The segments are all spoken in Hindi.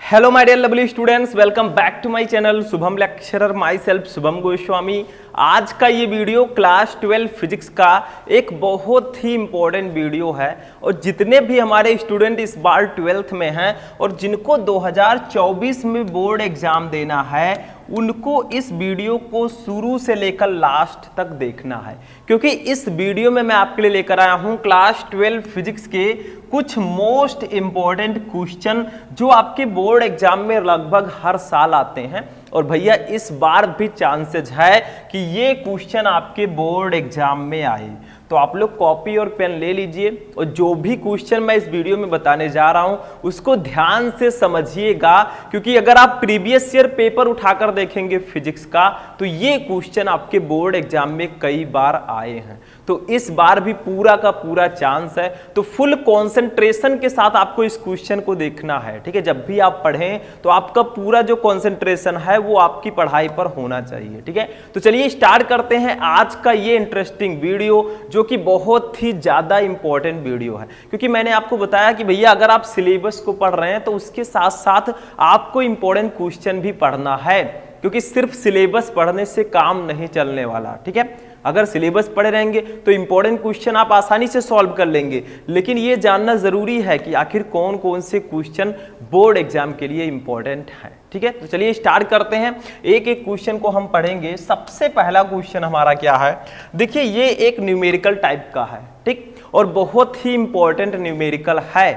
Hello my dear lovely students, welcome back to my channel Shubham lecturer, myself Shubham Goswami. आज का ये वीडियो क्लास 12 फिजिक्स का एक बहुत ही इंपॉर्टेंट वीडियो है और जितने भी हमारे स्टूडेंट इस बार 12th में हैं और जिनको 2024 में बोर्ड एग्जाम देना है उनको इस वीडियो को शुरू से लेकर लास्ट तक देखना है, क्योंकि इस वीडियो में मैं आपके लिए लेकर आया हूं क्लास 12 फिजिक्स के कुछ मोस्ट इंपॉर्टेंट क्वेश्चन जो आपके बोर्ड एग्जाम में लगभग हर साल आते हैं। और भैया इस बार भी चांसेस है कि ये क्वेश्चन आपके बोर्ड एग्जाम में आए, तो आप लोग कॉपी और पेन ले लीजिए और जो भी क्वेश्चन मैं इस वीडियो में बताने जा रहा हूं उसको ध्यान से समझिएगा, क्योंकि अगर आप प्रीवियस ईयर पेपर उठाकर देखेंगे फिजिक्स का तो ये क्वेश्चन आपके बोर्ड एग्जाम में कई बार आए हैं। तो इस बार भी पूरा का पूरा चांस है, तो फुल कंसंट्रेशन के साथ आपको इस क्वेश्चन को देखना है। ठीक है, जब भी आप पढ़ें तो आपका पूरा जो कंसंट्रेशन है वो आपकी पढ़ाई पर होना चाहिए। ठीक है, तो चलिए स्टार्ट करते हैं आज का ये इंटरेस्टिंग वीडियो जो कि बहुत ही ज्यादा इंपॉर्टेंट वीडियो है, क्योंकि मैंने आपको बताया कि भैया अगर आप सिलेबस को पढ़ रहे हैं तो उसके साथ साथ आपको इंपॉर्टेंट क्वेश्चन भी पढ़ना है, क्योंकि सिर्फ सिलेबस पढ़ने से काम नहीं चलने वाला। ठीक है, अगर सिलेबस पढ़े रहेंगे तो इंपॉर्टेंट क्वेश्चन आप आसानी से सॉल्व कर लेंगे, लेकिन ये जानना जरूरी है कि आखिर कौन कौन से क्वेश्चन बोर्ड एग्जाम के लिए इंपॉर्टेंट है। ठीक है, तो चलिए स्टार्ट करते हैं, एक एक क्वेश्चन को हम पढ़ेंगे। सबसे पहला क्वेश्चन हमारा क्या है, देखिए ये एक न्यूमेरिकल टाइप का है, ठीक, और बहुत ही इंपॉर्टेंट न्यूमेरिकल है।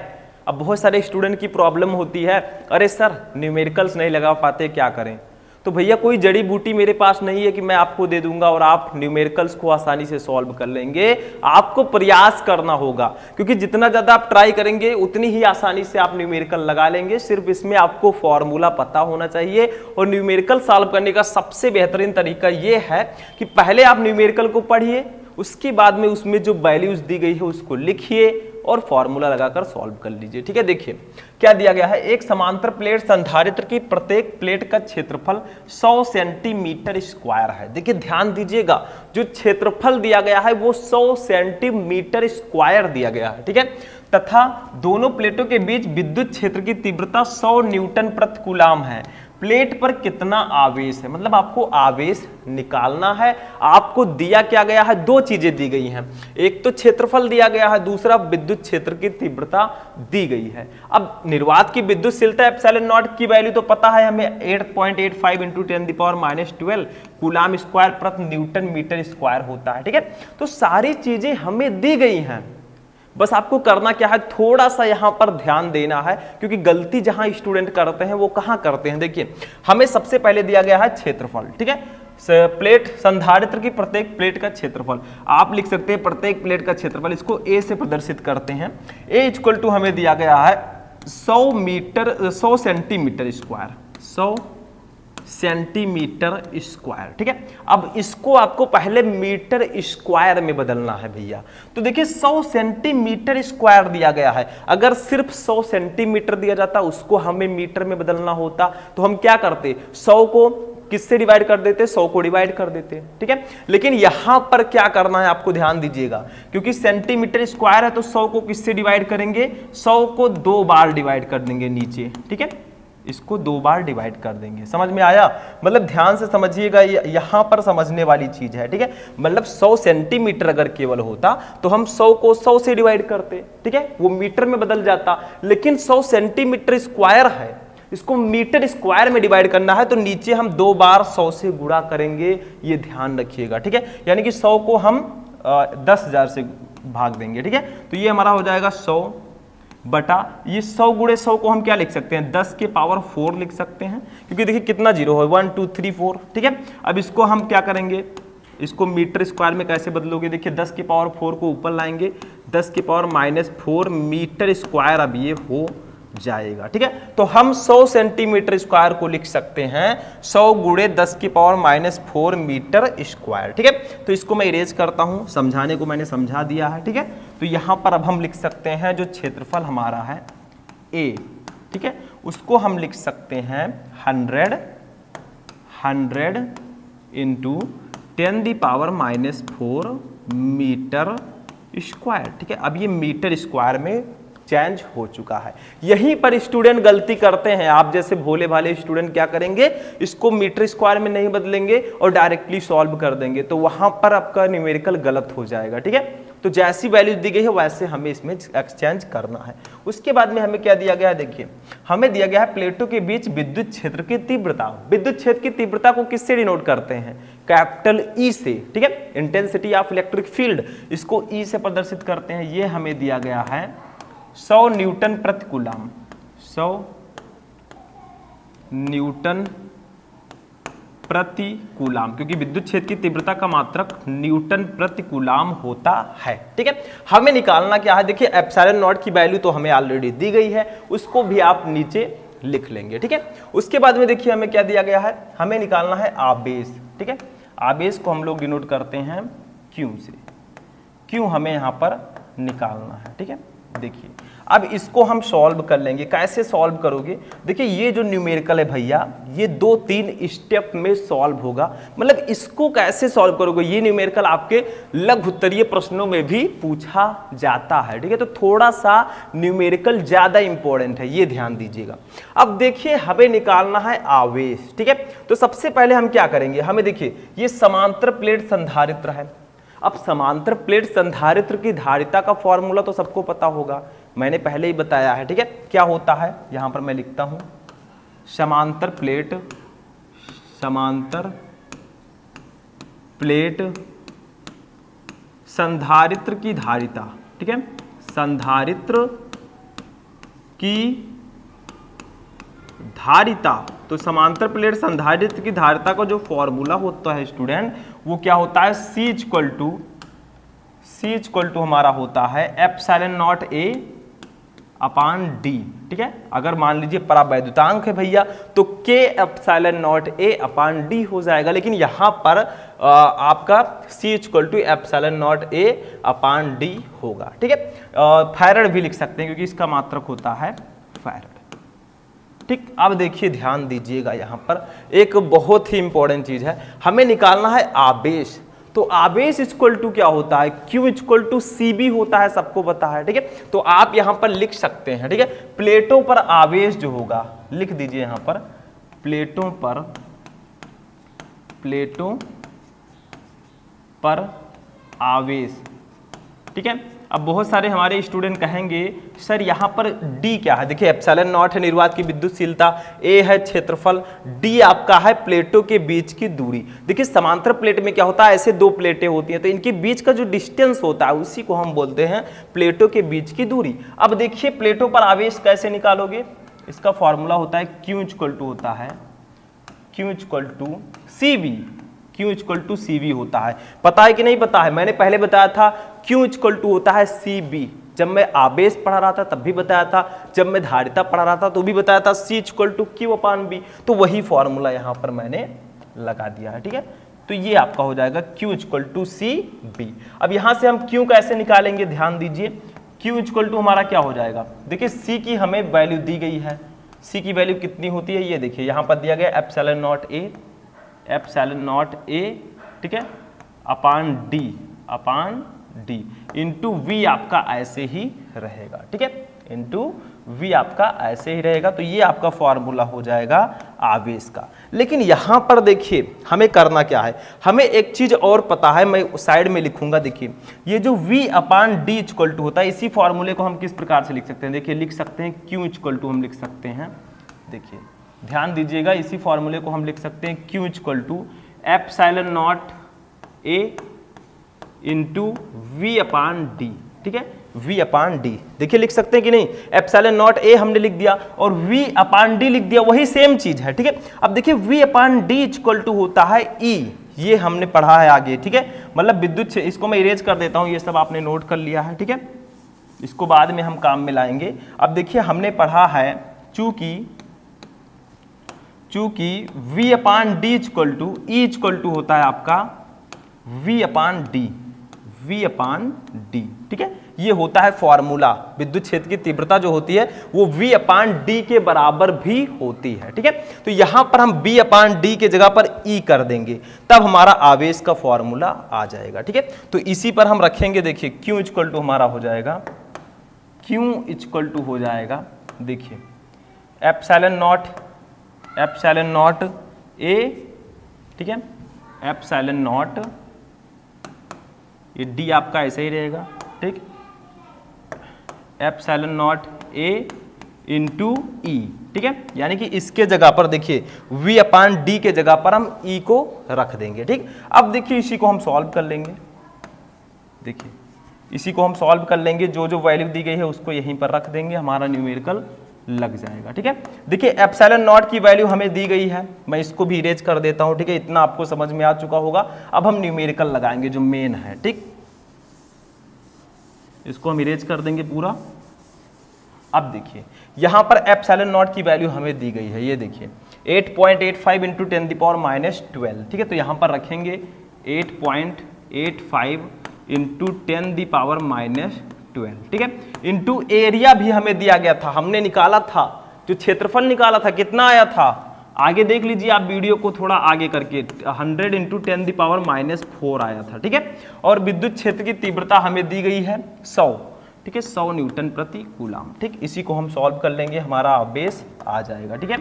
अब बहुत सारे स्टूडेंट की प्रॉब्लम होती है, अरे सर न्यूमेरिकल्स नहीं लगा पाते, क्या करें। तो भैया कोई जड़ी बूटी मेरे पास नहीं है कि मैं आपको दे दूंगा और आप न्यूमेरिकल्स को आसानी से सॉल्व कर लेंगे। आपको प्रयास करना होगा, क्योंकि जितना ज्यादा आप ट्राई करेंगे उतनी ही आसानी से आप न्यूमेरिकल लगा लेंगे। सिर्फ इसमें आपको फॉर्मूला पता होना चाहिए, और न्यूमेरिकल सॉल्व करने का सबसे बेहतरीन तरीका यह है कि पहले आप न्यूमेरिकल को पढ़िए, उसके बाद में उसमें जो वैल्यूज दी गई है उसको लिखिए और फॉर्मूला लगाकर सॉल्व कर लीजिए। ठीक है, देखिए क्या दिया गया है, एक समांतर प्लेट संधारित्र की प्रत्येक प्लेट का क्षेत्रफल 100 सेंटीमीटर स्क्वायर है। देखिए ध्यान दीजिएगा, जो क्षेत्रफल दिया गया है वो 100 सेंटीमीटर स्क्वायर दिया गया है। ठीक है, तथा दोनों प्लेटों के बीच विद्युत क्षेत्र की तीव्रता 100 न्यूटन प्रति कूलाम है। प्लेट पर कितना आवेश है, मतलब आपको आवेश निकालना है। आपको दिया क्या गया है, दो चीजें दी गई हैं, एक तो क्षेत्रफल दिया गया है, दूसरा विद्युत क्षेत्र की तीव्रता दी गई है। अब निर्वात की विद्युतशीलता एप्सिलॉन नॉट की वैल्यू तो पता है हमें, 8.85 × 10⁻⁻12 कूलाम स्क्वायर प्रति न्यूटन मीटर स्क्वायर होता है। ठीक है, तो सारी चीजें हमें दी गई हैं, बस आपको करना क्या है, थोड़ा सा यहां पर ध्यान देना है, क्योंकि गलती जहां स्टूडेंट करते हैं वो कहां करते हैं। देखिए हमें सबसे पहले दिया गया है क्षेत्रफल। ठीक है, प्लेट संधारित्र की प्रत्येक प्लेट का क्षेत्रफल आप लिख सकते हैं, प्रत्येक प्लेट का क्षेत्रफल, इसको ए से प्रदर्शित करते हैं। ए इक्वल टू हमें दिया गया है 100 सेंटीमीटर स्क्वायर, 100 सेंटीमीटर स्क्वायर। ठीक है, अब इसको आपको पहले मीटर स्क्वायर में बदलना है भैया। तो देखिए 100 सेंटीमीटर स्क्वायर दिया गया है, अगर सिर्फ 100 सेंटीमीटर दिया जाता उसको हमें मीटर में बदलना होता तो हम क्या करते, 100 को किससे डिवाइड कर देते, 100 को डिवाइड कर देते। ठीक है, लेकिन यहां पर क्या करना है आपको ध्यान दीजिएगा, क्योंकि सेंटीमीटर स्क्वायर है तो 100 को किससे डिवाइड करेंगे, 100 को 2 बार डिवाइड कर देंगे नीचे। ठीक है, इसको 2 बार डिवाइड कर देंगे। समझ में आया, मतलब ध्यान से समझिएगा, यहां पर समझने वाली चीज है। ठीक है, मतलब 100 सेंटीमीटर अगर केवल होता तो हम 100 को 100 से डिवाइड करते, ठीक है, वो मीटर में बदल जाता, लेकिन 100 सेंटीमीटर स्क्वायर है, इसको मीटर स्क्वायर में डिवाइड करना है तो नीचे हम 2 बार 100 से गुणा करेंगे, ये ध्यान रखिएगा। ठीक है, यानी कि 100 को हम 10,000 से भाग देंगे। ठीक है, तो ये हमारा हो जाएगा 100 बटा ये 100 गुणे 100 को हम क्या लिख सकते हैं, 10 के पावर 4 लिख सकते हैं, क्योंकि देखिए कितना जीरो है, 1 2 3 4। ठीक है, अब इसको हम क्या करेंगे, इसको मीटर स्क्वायर में कैसे बदलोगे, देखिए 10 के पावर 4 को ऊपर लाएंगे, 10 के पावर -4 मीटर स्क्वायर अब ये हो जाएगा। ठीक है, तो हम 100 सेंटीमीटर स्क्वायर को लिख सकते हैं 100 गुणे 10 की पावर -4 मीटर स्क्वायर। ठीक है, तो इसको मैं इरेज करता हूं, समझाने को मैंने समझा दिया है। ठीक है, तो यहां पर अब हम लिख सकते हैं जो क्षेत्रफल हमारा है ए, ठीक है, उसको हम लिख सकते हैं 100 × 10⁻⁻4 मीटर स्क्वायर। ठीक है, अब ये मीटर स्क्वायर में चेंज हो चुका है। यहीं पर स्टूडेंट गलती करते हैं, आप जैसे भोले भाले स्टूडेंट क्या करेंगे, इसको मीटर स्क्वायर में नहीं बदलेंगे और डायरेक्टली सॉल्व कर देंगे, तो वहां पर आपका न्यूमेरिकल गलत हो जाएगा। ठीक है, तो जैसी वैल्यू दी गई है वैसे हमें इसमें एक्सचेंज करना है। उसके बाद में हमें क्या दिया गया है, देखिए हमें दिया गया है प्लेटों के बीच विद्युत क्षेत्र की तीव्रता। विद्युत क्षेत्र की तीव्रता को किससे डिनोट करते हैं, कैपिटल ई से। ठीक है, इंटेंसिटी ऑफ इलेक्ट्रिक फील्ड, इसको ई से प्रदर्शित करते हैं। ये हमें दिया गया है 100 न्यूटन प्रति कूलम, 100 न्यूटन प्रति कूलाम, क्योंकि विद्युत क्षेत्र की तीव्रता का मात्रक न्यूटन प्रति कूलाम होता है। ठीक है, हमें निकालना क्या है, देखिए एप्सिलॉन नॉट की वैल्यू तो हमें ऑलरेडी दी गई है, उसको भी आप नीचे लिख लेंगे। ठीक है, उसके बाद में देखिए हमें क्या दिया गया है, हमें निकालना है आवेश। ठीक है, आवेश को हम लोग डिनोट करते हैं क्यू से, क्यू हमें यहाँ पर निकालना है। ठीक है, देखिए अब इसको हम सॉल्व कर लेंगे। कैसे सॉल्व करोगे, देखिए ये जो न्यूमेरिकल है भैया, ये 2-3 स्टेप में सॉल्व होगा। मतलब इसको कैसे सॉल्व करोगे, ये न्यूमेरिकल आपके लघु उत्तरीय प्रश्नों में भी पूछा जाता है। ठीक है, तो थोड़ा सा न्यूमेरिकल ज्यादा इंपॉर्टेंट है, ये ध्यान दीजिएगा। अब देखिए हमें निकालना है आवेश। ठीक है, तो सबसे पहले हम क्या करेंगे, हमें देखिए ये समांतर प्लेट संधारित्र है। अब समांतर प्लेट संधारित्र की धारिता का फॉर्मूला तो सबको पता होगा, मैंने पहले ही बताया है। ठीक है, क्या होता है, यहां पर मैं लिखता हूं समांतर प्लेट संधारित्र की धारिता। ठीक है, संधारित्र की धारिता, तो समांतर प्लेट संधारित्र की धारिता का जो फॉर्मूला होता है स्टूडेंट, वो क्या होता है, C इक्वल टू हमारा होता है epsilon naught A upon D। ठीक है, अगर मान लीजिए परावैद्युतांक है भैया तो K epsilon naught A upon D हो जाएगा, लेकिन यहां पर आपका C equal to epsilon naught A upon D होगा। ठीक है, फैरड भी लिख सकते हैं क्योंकि इसका मात्रक होता है फैरड। ठीक, अब देखिए ध्यान दीजिएगा, यहां पर एक बहुत ही इंपॉर्टेंट चीज है, हमें निकालना है आवेश। तो आवेश इक्वल टू क्या होता है, Q इक्वल टू CB होता है, सबको पता है। ठीक है, तो आप यहां पर लिख सकते हैं। ठीक है, प्लेटों पर आवेश जो होगा, लिख दीजिए यहां पर प्लेटों पर आवेश। ठीक है, अब बहुत सारे हमारे स्टूडेंट कहेंगे सर यहाँ पर D क्या है, देखिए एप्सिलॉन नॉट है निर्वात की विद्युतशीलता, A है क्षेत्रफल, D आपका है प्लेटों के बीच की दूरी। देखिए समांतर प्लेट में क्या होता है, ऐसे दो प्लेटें होती हैं तो इनके बीच का जो डिस्टेंस होता है उसी को हम बोलते हैं प्लेटों के बीच की दूरी। अब देखिए प्लेटों पर आवेश कैसे निकालोगे, इसका फॉर्मूला होता है Q इक्वल टू होता है Q equal to CV। Q equal to CV होता है, पता है कि नहीं पता है, मैंने पहले बताया था Q इक्वल टू होता है CB। जब मैं आवेश पढ़ा रहा था तब भी बताया था, जब मैं धारिता पढ़ा रहा था तो भी बताया था C equal to Q upon B। तो वही फॉर्मूला यहाँ पर मैंने लगा दिया है। ठीक है, तो ये आपका हो जाएगा Q इक्वल टू CB। अब यहाँ से हम Q कैसे निकालेंगे, ध्यान दीजिए, Q इक्वल टू हमारा क्या हो जाएगा, देखिए C की हमें वैल्यू दी गई है, C की वैल्यू कितनी होती है, ये देखिए यहाँ पर दिया गया एप्सिलॉन नॉट A, ठीक है, अपान D इंटू V आपका ऐसे ही रहेगा। ठीक है, इंटू V आपका ऐसे ही रहेगा, तो ये आपका फॉर्मूला हो जाएगा आवेश का। लेकिन यहां पर देखिए हमें करना क्या है, हमें एक चीज और पता है, मैं साइड में लिखूंगा। देखिए ये जो V upon D equal to होता है, इसी फॉर्मूले को हम किस प्रकार से लिख सकते हैं, देखिए लिख सकते हैं Q इक्वल टू हम लिख सकते हैं, देखिए ध्यान दीजिएगा, इसी फॉर्मूले को हम लिख सकते हैं Q equal to epsilon naught A into V upon D। ठीक है, V अपान D देखिए लिख सकते हैं कि नहीं, एप्सिलॉन नॉट A हमने लिख दिया और V अपान D लिख दिया, वही सेम चीज है। ठीक है, अब देखिए V upon D equal to होता है E, ये हमने पढ़ा है आगे। ठीक है, मतलब विद्युत, इसको मैं इरेज कर देता हूं, ये सब आपने नोट कर लिया है। ठीक है, इसको बाद में हम काम में लाएंगे। अब देखिए हमने पढ़ा है चूंकि V upon D equal to E equal to होता है आपका V अपान D। ठीक है, ये होता है फॉर्मूला, विद्युत क्षेत्र की तीव्रता जो होती है वो V अपान D के बराबर भी होती है। ठीक है, तो यहां पर हम V अपान D के जगह पर E कर देंगे, तब हमारा आवेश का फॉर्मूला आ जाएगा। ठीक है, तो इसी पर हम रखेंगे, देखिए Q इक्वल टू हमारा हो जाएगा Q इक्वल टू हो जाएगा, देखिए एप्सिलॉन नॉट A, ठीक है, एप्सिलॉन नॉट, ये D आपका ऐसे ही रहेगा, ठीक, epsilon naught A into E, ठीक है, यानी कि इसके जगह पर देखिए V/D के जगह पर हम E को रख देंगे, ठीक। अब देखिए इसी को हम सॉल्व कर लेंगे, देखिए इसी को हम सॉल्व कर लेंगे, जो जो वैल्यू दी गई है उसको यहीं पर रख देंगे, हमारा न्यूमेरिकल लग जाएगा, ठीक है। देखिए एप्सिलॉन नॉट की वैल्यू हमें दी गई है, मैं इसको भी इरेज कर देता हूं, ठीक है, इतना आपको समझ में आ चुका होगा। अब हम न्यूमेरिकल लगाएंगे जो मेन है, ठीक, इसको हम इरेज कर देंगे पूरा। अब देखिए यहां पर एप्सिलॉन नॉट की वैल्यू हमें दी गई है, ये देखिए 8.85 इंटू 10⁻12, ठीक है, तो यहां पर रखेंगे 8.85 इंटू 10⁻12, ठीक है, इंटू एरिया भी हमें दिया गया था, हमने निकाला था, जो क्षेत्रफल निकाला था कितना आया था, आगे देख लीजिए आप वीडियो को थोड़ा आगे करके, 100 इंटू 10⁻4 आया था, ठीक है, और विद्युत क्षेत्र की तीव्रता हमें दी गई है 100, ठीक है, 100 न्यूटन प्रति कूलाम, ठीक, इसी को हम सॉल्व कर लेंगे, हमारा बेस आ जाएगा, ठीक है।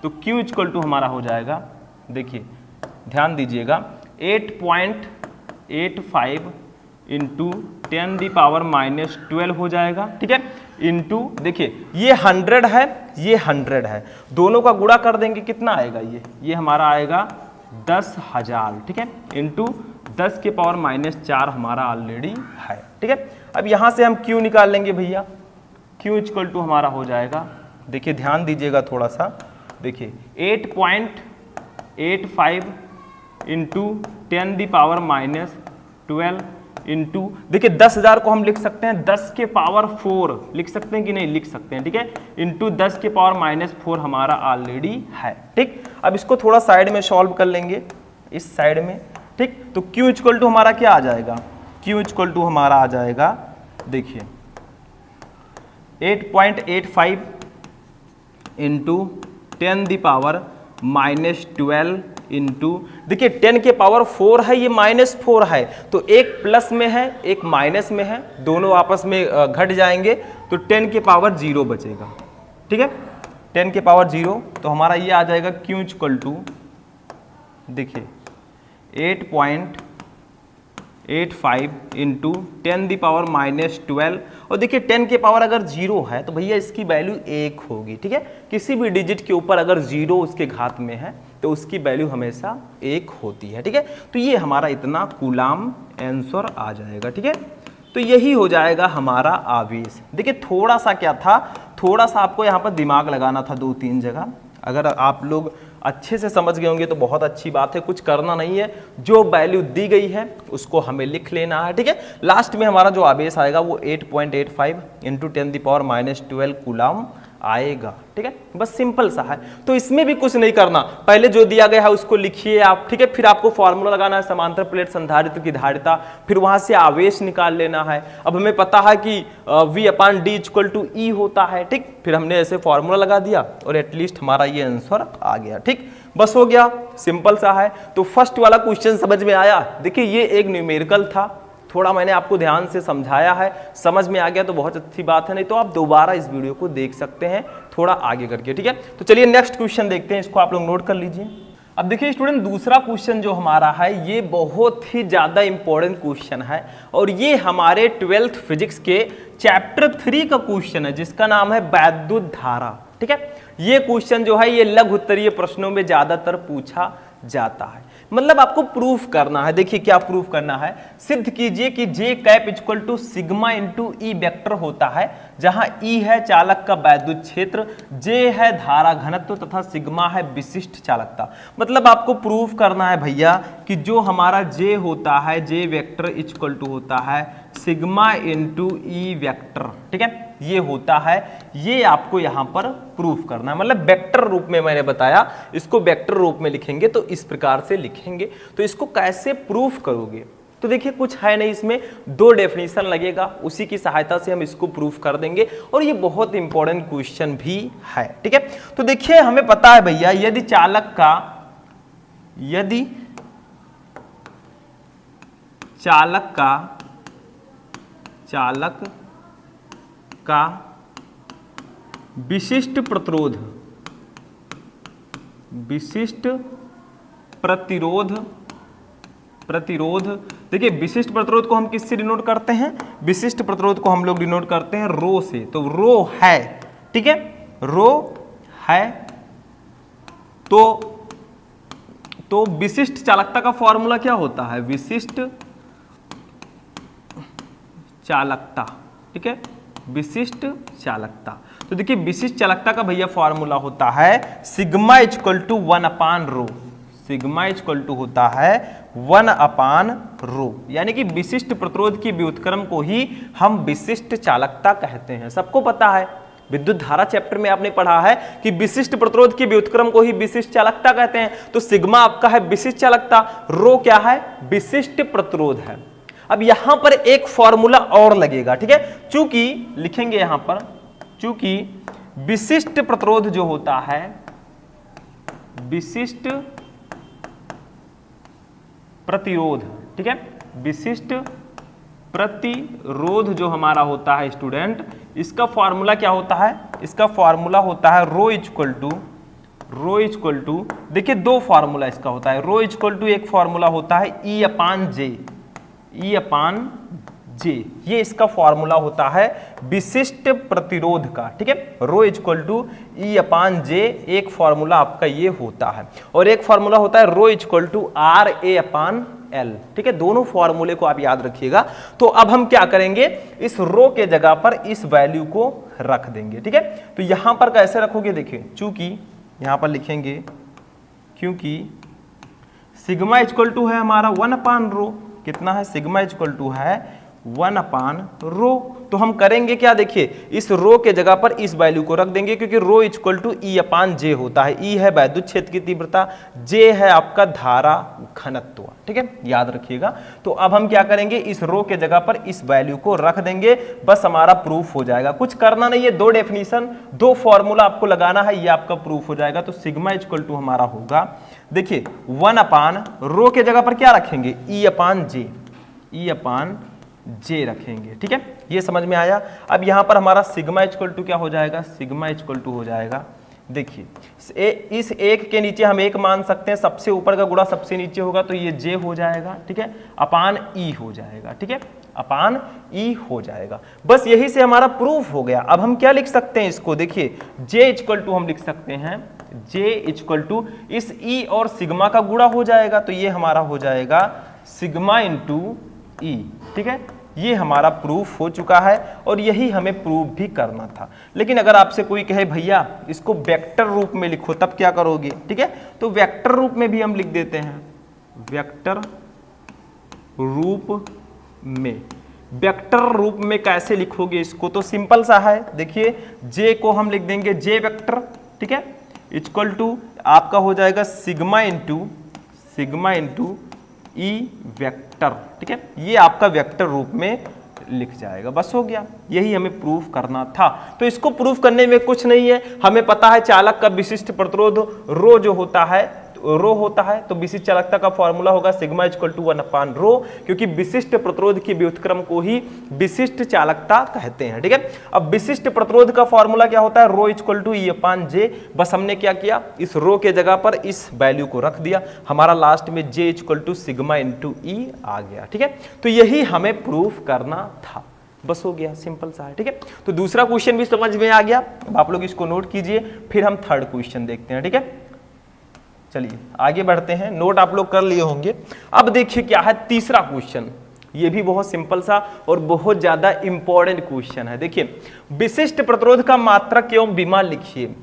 तो Q इक्वल टू हमारा हो जाएगा, देखिए ध्यान दीजिएगा 8.85 इंटू 10⁻12 हो जाएगा, ठीक है, इंटू देखिए ये 100 है, ये 100 है, दोनों का गुणा कर देंगे, कितना आएगा, ये हमारा आएगा 10,000, ठीक है, इंटू 10⁻⁻4 हमारा ऑलरेडी है, ठीक है। अब यहां से हम Q निकाल लेंगे भैया, Q इक्वल टू हमारा हो जाएगा, देखिए ध्यान दीजिएगा थोड़ा सा, देखिए 8.85 इंटू 10⁻12 इंटू, देखिए 10,000 को हम लिख सकते हैं 10⁻4 लिख सकते हैं कि नहीं, लिख सकते हैं, ठीक है, इंटू 10⁻4 हमारा ऑलरेडी है, ठीक। अब इसको थोड़ा साइड में सॉल्व कर लेंगे, इस साइड में, ठीक, तो Q इक्वल टू हमारा क्या आ जाएगा, Q इक्वल टू हमारा आ जाएगा, देखिए 8.85 इंटू 10⁻12 इंटू, देखिए 10⁻4 है, ये -4 है, तो एक प्लस में है एक माइनस में है, दोनों आपस में घट जाएंगे, तो 10⁻0 बचेगा, ठीक है, 10⁻0, तो हमारा ये आ जाएगा Q इक्वल टू, देखिए 8.85 इंटू 10⁻12, और देखिए 10 के पावर अगर 0 है तो भैया इसकी वैल्यू 1 होगी, ठीक है, किसी भी डिजिट के ऊपर अगर 0 उसके घात में है तो उसकी वैल्यू हमेशा 1 होती है, ठीक है, तो ये हमारा इतना कूलाम आंसर आ जाएगा, ठीक है। तो यही हो जाएगा हमारा आवेश। देखिए थोड़ा सा क्या था, थोड़ा सा आपको यहाँ पर दिमाग लगाना था 2-3 जगह, अगर आप लोग अच्छे से समझ गए होंगे तो बहुत अच्छी बात है, कुछ करना नहीं है, जो वैल्यू दी गई है उसको हमें लिख लेना है, ठीक है। लास्ट में हमारा जो आवेश आएगा वो 8.85 इंटू 10⁻12 कूलाम आएगा, ठीक है, बस सिंपल सा है। तो इसमें भी कुछ नहीं करना, पहले जो दिया गया है उसको लिखिए आप, ठीक है, फिर आपको फॉर्मूला लगाना है समांतर प्लेट संधारित्र की धारिता, फिर वहां से आवेश निकाल लेना है। अब हमें पता है कि V/D इक्वल टू E होता है, ठीक, फिर हमने ऐसे फॉर्मूला लगा दिया और एटलीस्ट हमारा ये आंसर आ गया, ठीक, बस हो गया, सिंपल सा है। तो फर्स्ट वाला क्वेश्चन समझ में आया। देखिए ये एक न्यूमेरिकल था, थोड़ा मैंने आपको ध्यान से समझाया है, समझ में आ गया तो बहुत अच्छी बात है, नहीं तो आप दोबारा इस वीडियो को देख सकते हैं थोड़ा आगे करके, ठीक है। तो चलिए नेक्स्ट क्वेश्चन देखते हैं, इसको आप लोग नोट कर लीजिए। अब देखिए स्टूडेंट, दूसरा क्वेश्चन जो हमारा है ये बहुत ही ज्यादा इंपॉर्टेंट क्वेश्चन है और ये हमारे 12th फिजिक्स के चैप्टर 3 का क्वेश्चन है जिसका नाम है वैद्युत धारा, ठीक है। ये क्वेश्चन जो है ये लघु उत्तरीय प्रश्नों में ज्यादातर पूछा जाता है, मतलब आपको प्रूफ करना है। देखिए क्या प्रूफ करना है, सिद्ध कीजिए कि J cap equal to sigma into E vector होता है, जहां E है चालक का वैद्युत क्षेत्र, J है धारा घनत्व तथा सिग्मा है विशिष्ट चालकता। मतलब आपको प्रूफ करना है भैया कि जो हमारा J होता है, J वेक्टर इक्वल टू होता है सिग्मा इंटू ई वेक्टर, ठीक है, ये होता है, ये आपको यहां पर प्रूफ करना है। मतलब वेक्टर रूप में मैंने बताया, इसको वेक्टर रूप में लिखेंगे तो इस प्रकार से लिखेंगे। तो इसको कैसे प्रूफ करोगे, तो देखिए कुछ है नहीं, इसमें 2 डेफिनेशन लगेगा, उसी की सहायता से हम इसको प्रूफ कर देंगे और ये बहुत इंपॉर्टेंट क्वेश्चन भी है, ठीक है। तो देखिए हमें पता है भैया, यदि चालक का विशिष्ट प्रतिरोध, विशिष्ट प्रतिरोध देखिए, विशिष्ट प्रतिरोध को हम किससे डिनोट करते हैं? विशिष्ट प्रतिरोध को हम लोग डिनोट करते हैं रो से। तो रो है, ठीक है, रो है। तो विशिष्ट चालकता का फॉर्मूला क्या होता है? विशिष्ट चालकता, ठीक है, विशिष्ट चालकता। तो देखिए, विशिष्ट चालकता का भैया फॉर्मूला होता है सिग्मा इक्वल टू 1/रो। सिग्मा इक्वल टू होता है 1/रो, यानी कि विशिष्ट प्रतिरोध की व्युत्क्रम को ही हम विशिष्ट चालकता कहते हैं। सबको पता है, विद्युत धारा चैप्टर में आपने पढ़ा है कि विशिष्ट प्रतिरोध की व्युत्क्रम को ही विशिष्ट चालकता कहते हैं। तो सिग्मा आपका है विशिष्ट चालकता, रो क्या है? विशिष्ट प्रतिरोध है। अब यहां पर एक फॉर्मूला और लगेगा, ठीक है, चूंकि लिखेंगे यहां पर, चूंकि विशिष्ट प्रतिरोध जो होता है, विशिष्ट प्रतिरोध, ठीक है, विशिष्ट प्रतिरोध जो हमारा होता है स्टूडेंट, इसका फॉर्मूला क्या होता है? इसका फॉर्मूला होता है रो इक्वल टू, देखिए दो फॉर्मूला इसका होता है। रो इक्वल टू एक फॉर्मूला होता है E अपान जे, ये इसका फॉर्मूला होता है विशिष्ट प्रतिरोध का, ठीक है। रो इक्वल टू E अपान जे एक फॉर्मूला आपका ये होता है, और एक फॉर्मूला होता है rho equal to RA upon L, ठीक है। दोनों फॉर्मूले को आप याद रखिएगा। तो अब हम क्या करेंगे, इस रो के जगह पर इस वैल्यू को रख देंगे, ठीक है। तो यहां पर कैसे रखोगे, देखिए, चूंकि यहां पर लिखेंगे, क्योंकि सिग्मा इक्वल टू है हमारा 1/रो, कितना है? सिग्मा इक्वल टू है 1/रो। तो हम करेंगे क्या, देखिए, इस रो के जगह पर इस वैल्यू को रख देंगे, क्योंकि रो इक्वल टू E अपान जे होता है। E है वैद्युत क्षेत्र की तीव्रता, जे है आपका धारा घनत्व, ठीक है, याद रखिएगा। तो अब हम क्या करेंगे, इस रो के जगह पर इस वैल्यू को रख देंगे, बस हमारा प्रूफ हो जाएगा। कुछ करना नहीं है, दो डेफिनेशन, दो फॉर्मूला आपको लगाना है, ये आपका प्रूफ हो जाएगा। तो सिग्मा इक्वल टू हमारा होगा, देखिए, 1/रो के जगह पर क्या रखेंगे, E अपान जे रखेंगे, ठीक है। ये समझ में आया। अब यहां पर हमारा सिग्मा इक्वल टू क्या हो जाएगा, सिग्मा इक्वल टू हो जाएगा, देखिए, इस एक के नीचे हम एक मान सकते हैं, सबसे ऊपर का गुणा सबसे नीचे होगा, तो ये जे हो जाएगा, ठीक है, अपान ई हो जाएगा, ठीक है, अपान ई हो जाएगा। बस यही से हमारा प्रूफ हो गया। अब हम क्या लिख सकते हैं इसको, देखिए, जे इक्वल टू हम लिख सकते हैं, जे इक्वल टू इस ई और सिग्मा का गुणा हो जाएगा, तो ये हमारा हो जाएगा सिग्मा इंटू ई, ठीक है। ये हमारा प्रूफ हो चुका है, और यही हमें प्रूफ भी करना था। लेकिन अगर आपसे कोई कहे भैया इसको वेक्टर रूप में लिखो, तब क्या करोगे, ठीक है। तो वेक्टर रूप में भी हम लिख देते हैं, वेक्टर रूप में। वेक्टर रूप में कैसे लिखोगे इसको, तो सिंपल सा है, देखिए, जे को हम लिख देंगे जे वेक्टर, ठीक है, इक्वल टू आपका हो जाएगा सिग्मा इंटू ई वेक्टर, ठीक है। ये आपका वेक्टर रूप में लिख जाएगा, बस हो गया। यही हमें प्रूफ करना था। तो इसको प्रूफ करने में कुछ नहीं है, हमें पता है चालक का विशिष्ट प्रतिरोध रो जो होता है, रो होता है, तो विशिष्ट चालकता का फॉर्मूला होगा सिग्मा इक्वल टू 1/रो, क्योंकि विशिष्ट प्रतिरोध की व्युत्क्रम को ही विशिष्ट चालकता कहते हैं, ठीक है। अब विशिष्ट प्रतिरोध का फॉर्मूला क्या होता है, रो इक्वल टू E अपान जे। बस हमने क्या किया, इस रो के जगह पर इस वैल्यू को रख दिया, हमारा लास्ट में J equal to sigma into ई आ गया, ठीक है। तो यही हमें प्रूफ करना था, बस हो गया, सिंपल सा है, ठीक है। तो दूसरा क्वेश्चन भी समझ में आ गया। अब आप लोग इसको नोट कीजिए, फिर हम थर्ड क्वेश्चन देखते हैं, ठीक है। चलिए आगे बढ़ते हैं, नोट आप लोग कर लिए होंगे। अब देखिए क्या है तीसरा क्वेश्चन, ये भी बहुत सिंपल सा और बहुत ज्यादा इंपॉर्टेंट क्वेश्चन है। देखिए, विशिष्ट प्रतिरोध का मात्रक एवं विमा लिखिए,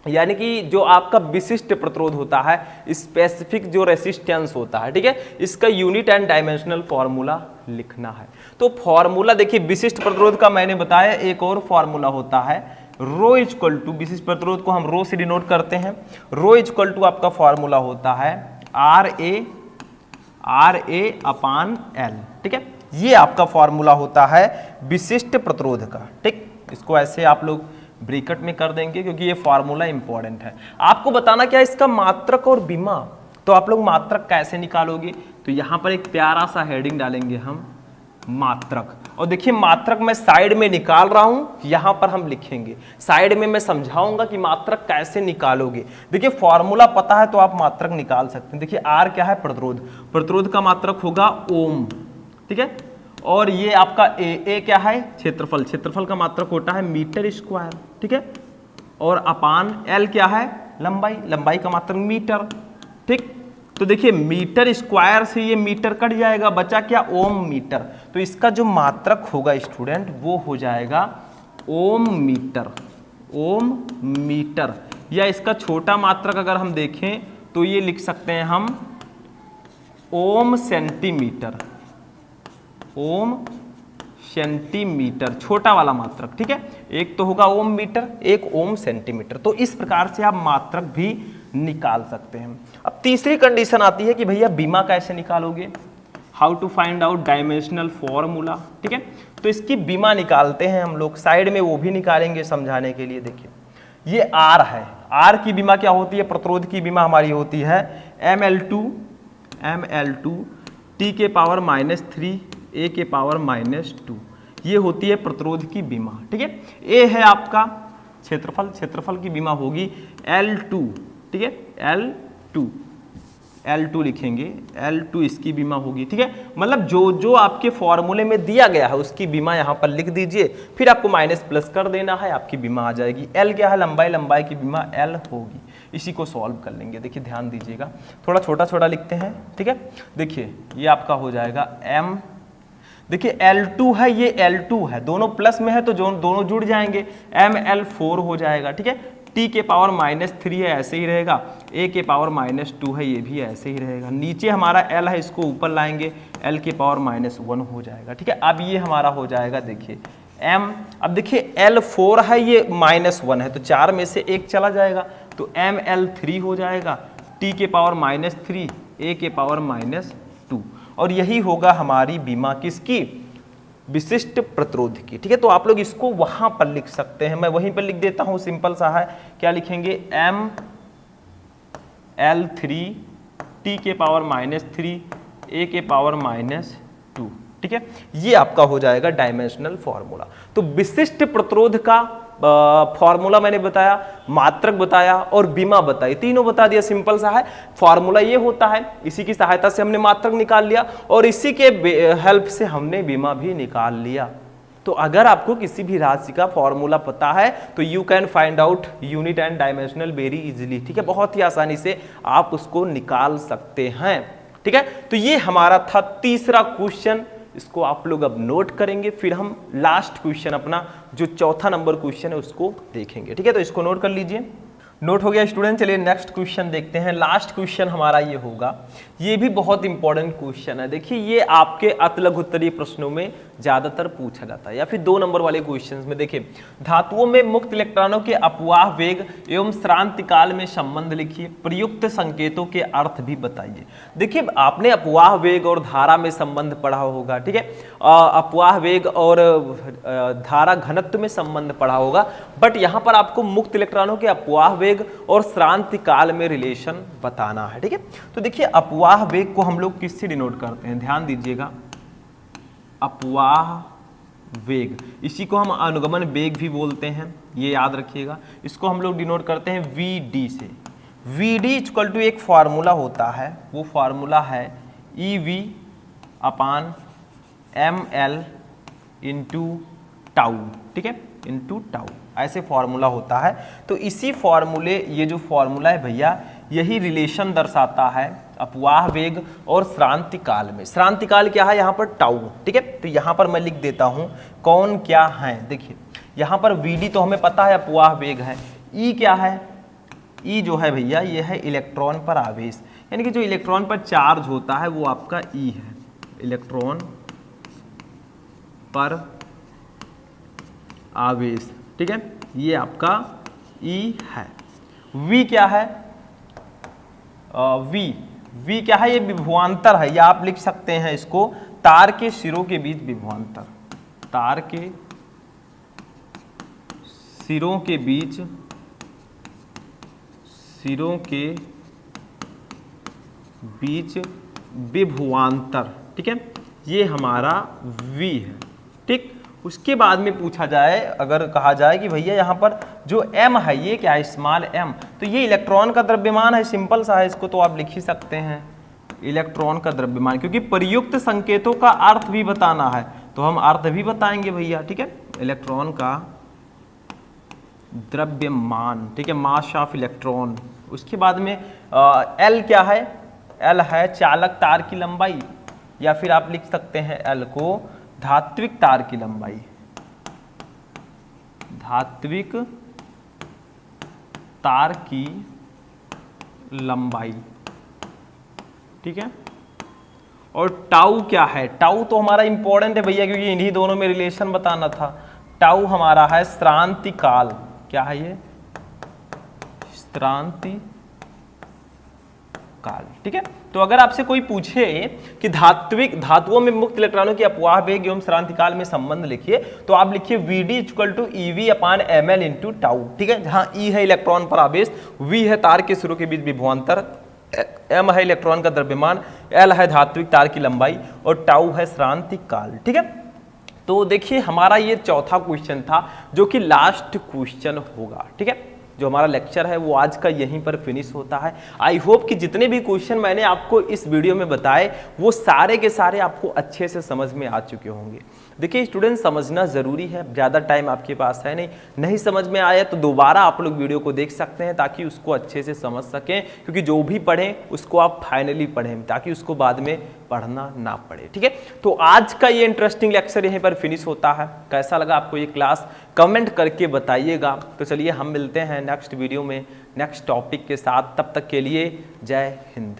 यानी कि जो आपका विशिष्ट प्रतिरोध होता है, स्पेसिफिक जो रेसिस्टेंस होता है, ठीक है, इसका यूनिट एंड डायमेंशनल फॉर्मूला लिखना है। तो फॉर्मूला देखिए, विशिष्ट प्रतिरोध का मैंने बताया एक और फॉर्मूला होता है रो इक्वल टू, विशिष्ट प्रतिरोध को हम रो से डिनोट करते हैं, रो इक्वल टू आपका फॉर्मूला होता है RA अपान L, ठीक है। ये आपका फॉर्मूला होता है विशिष्ट प्रतिरोध का, ठीक। इसको ऐसे आप लोग ब्रैकेट में कर देंगे, क्योंकि ये फॉर्मूला इंपॉर्टेंट है। आपको बताना क्या है, इसका मात्रक और विमा। तो आप लोग मात्रक कैसे निकालोगे, तो यहां पर एक प्यारा सा हेडिंग डालेंगे हम, मात्रक। और देखिए मात्रक मैं साइड में निकाल रहा हूं, यहां पर हम लिखेंगे, साइड में मैं समझाऊंगा कि मात्रक कैसे निकालोगे। देखिए फॉर्मूला पता है तो आप मात्रक निकाल सकते हैं। देखिए आर क्या है, प्रतिरोध, प्रतिरोध का मात्रक होगा ओम, ठीक है। और ये आपका ए क्या है, क्षेत्रफल, क्षेत्रफल का मात्रक होता है मीटर स्क्वायर, ठीक है। और अपान एल क्या है, लंबाई, लंबाई का मात्रक मीटर, ठीक। तो देखिए मीटर स्क्वायर से ये मीटर कट जाएगा, बचा क्या, ओम मीटर। तो इसका जो मात्रक होगा स्टूडेंट वो हो जाएगा ओम मीटर, ओम मीटर। या इसका छोटा मात्रक अगर हम देखें तो ये लिख सकते हैं हम ओम सेंटीमीटर, ओम सेंटीमीटर, छोटा वाला मात्रक, ठीक है। एक तो होगा ओम मीटर, एक ओम सेंटीमीटर। तो इस प्रकार से आप मात्रक भी निकाल सकते हैं। अब तीसरी कंडीशन आती है कि भैया बीमा कैसे निकालोगे, how to find out dimensional formula, ठीक है। तो इसकी बीमा निकालते हैं हम लोग, साइड में वो भी निकालेंगे समझाने के लिए। देखिए ये आर है, आर की बीमा क्या होती है, प्रतिरोध की बीमा हमारी होती है ml2 t के पावर -3 a के पावर -2, ये होती है प्रतिरोध की बीमा, ठीक है। ए है आपका क्षेत्रफल, क्षेत्रफल की बीमा होगी L2, ठीक है, L2 लिखेंगे, L2 इसकी बीमा होगी, ठीक है। मतलब जो जो आपके फॉर्मूले में दिया गया है उसकी बीमा यहाँ पर लिख दीजिए, फिर आपको माइनस प्लस कर देना है, आपकी बीमा आ जाएगी। L क्या है, लंबाई, लंबाई की बीमा L होगी। इसी को सॉल्व कर लेंगे। देखिए ध्यान दीजिएगा, थोड़ा छोटा छोटा लिखते हैं, ठीक है। देखिए ये आपका हो जाएगा M, देखिए L2 है, ये L2 है, दोनों प्लस में है तो दोनों जुड़ जाएंगे, ML4 हो जाएगा, ठीक है। t के पावर -3 है, ऐसे ही रहेगा, a के पावर -2 है, ये भी ऐसे ही रहेगा। नीचे हमारा L है, इसको ऊपर लाएंगे, L के पावर -1 हो जाएगा, ठीक है। अब ये हमारा हो जाएगा, देखिए M, अब देखिए L4 है, ये -1 है, तो 4 में से 1 चला जाएगा, तो ML3 हो जाएगा, t के पावर -3 a के पावर -2। और यही होगा हमारी बीमा किसकी, विशिष्ट प्रतिरोध की, ठीक है। तो आप लोग इसको वहां पर लिख सकते हैं, मैं वहीं पर लिख देता हूं, सिंपल सा है। क्या लिखेंगे, ML3 t के पावर -3 a के पावर -2, ठीक है। ये आपका हो जाएगा डायमेंशनल फॉर्मूला। तो विशिष्ट प्रतिरोध का फॉर्मूला मैंने बताया, मात्रक बताया और बीमा बताई, तीनों बता दिया, सिंपल सा है। फॉर्मूला ये होता है, इसी की सहायता से हमने मात्रक निकाल लिया और इसी के हेल्प से हमने बीमा भी निकाल लिया। तो अगर आपको किसी भी राशि का फॉर्मूला पता है तो you can find out unit and dimensional very easily, ठीक है। बहुत ही आसानी से आप उसको निकाल सकते हैं, ठीक है। तो ये हमारा था तीसरा क्वेश्चन, इसको आप लोग अब नोट करेंगे, फिर हम लास्ट क्वेश्चन अपना जो चौथा नंबर क्वेश्चन है उसको देखेंगे, ठीक है। तो इसको नोट कर लीजिए, नोट हो गया स्टूडेंट। चलिए नेक्स्ट क्वेश्चन देखते हैं। लास्ट क्वेश्चन हमारा ये होगा, ये भी बहुत इंपॉर्टेंट क्वेश्चन है। देखिए ये आपके अति लघु उत्तरीय प्रश्नों में ज्यादातर पूछा जाता है, या फिर 2 नंबर वाले क्वेश्चंस में। देखिए धातुओं में मुक्त इलेक्ट्रॉनों के अपवाह वेग एवं श्रांति काल में संबंध लिखिए, प्रयुक्त संकेतों के अर्थ भी बताइए। देखिए आपने अपवाह वेग और धारा में संबंध पढ़ा होगा, ठीक है। अपवाह वेग और धारा घनत्व में संबंध पढ़ा होगा, बट यहाँ पर आपको मुक्त इलेक्ट्रॉनों के अपवाह वेग और श्रांति काल में रिलेशन बताना है, ठीक है। तो देखिए अपवाह वेग को हम लोग किससे डिनोट करते हैं, ध्यान दीजिएगा, अपवाह वेग, इसी को हम अनुगमन वेग भी बोलते हैं, ये याद रखिएगा। इसको हम लोग डिनोट करते हैं Vd से। Vd इक्वल टू एक फॉर्मूला होता है, वो फॉर्मूला है EV अपान ml इंटू टाउ, ठीक है, इंटू टाउ, ऐसे फॉर्मूला होता है। तो इसी फॉर्मूले, ये जो फॉर्मूला है भैया, यही रिलेशन दर्शाता है अपवाह वेग और श्रांति काल में। श्रांति काल क्या है, यहाँ पर टाउ, ठीक है। तो यहाँ पर मैं लिख देता हूँ कौन क्या है। देखिए यहाँ पर Vd तो हमें पता है अपवाह वेग है, E क्या है, E जो है भैया ये है इलेक्ट्रॉन पर आवेश, यानी कि जो इलेक्ट्रॉन पर चार्ज होता है वो आपका E है, इलेक्ट्रॉन पर आवेश, ठीक है, ये आपका E है। V क्या है, V क्या है, ये विभवांतर है, या आप लिख सकते हैं इसको तार के सिरों के बीच विभवांतर, तार के सिरों के बीच, सिरों के बीच विभवांतर, ठीक है, ये हमारा V है, ठीक। उसके बाद में पूछा जाए, अगर कहा जाए कि भैया यहाँ पर जो m है ये क्या है, स्मॉल m, तो ये इलेक्ट्रॉन का द्रव्यमान है, सिंपल सा है, इसको तो आप लिख ही सकते हैं इलेक्ट्रॉन का द्रव्यमान, क्योंकि प्रयुक्त संकेतों का अर्थ भी बताना है तो हम अर्थ भी बताएंगे भैया, ठीक है। इलेक्ट्रॉन का द्रव्यमान, ठीक है, मास ऑफ इलेक्ट्रॉन। उसके बाद में L क्या है, L है चालक तार की लंबाई, या फिर आप लिख सकते हैं L को धात्विक तार की लंबाई, धात्विक तार की लंबाई, ठीक है। और टाउ क्या है, टाउ तो हमारा इंपॉर्टेंट है भैया, क्योंकि इन्हीं दोनों में रिलेशन बताना था। टाउ हमारा है श्रांति काल, क्या है ये, श्रांति काल, ठीक है। तो अगर आपसे कोई पूछे कि धातुओं में मुक्त इलेक्ट्रॉनों की अपवाह वेग एवं श्रांति काल में संबंध लिखिए, तो आप लिखिए Vd = EV/ml × टाउ, ठीक है। जहां E है इलेक्ट्रॉन पर आवेश, V है तार के सिरों के बीच विभवांतर, m है इलेक्ट्रॉन का द्रव्यमान, L है धात्विक तार की लंबाई और टाउ है श्रांति काल, ठीक है। तो देखिए हमारा ये चौथा क्वेश्चन था जो कि लास्ट क्वेश्चन होगा, ठीक है। जो हमारा लेक्चर है वो आज का यहीं पर फिनिश होता है। आई होप कि जितने भी क्वेश्चन मैंने आपको इस वीडियो में बताए वो सारे के सारे आपको अच्छे से समझ में आ चुके होंगे। देखिए स्टूडेंट, समझना ज़रूरी है, ज़्यादा टाइम आपके पास है नहीं समझ में आया तो दोबारा आप लोग वीडियो को देख सकते हैं ताकि उसको अच्छे से समझ सकें, क्योंकि जो भी पढ़ें उसको आप फाइनली पढ़ें ताकि उसको बाद में पढ़ना ना पड़े, ठीक है। तो आज का ये इंटरेस्टिंग लेक्चर यहीं पर फिनिश होता है। कैसा लगा आपको ये क्लास, कमेंट करके बताइएगा। तो चलिए हम मिलते हैं नेक्स्ट वीडियो में नेक्स्ट टॉपिक के साथ, तब तक के लिए जय हिंद।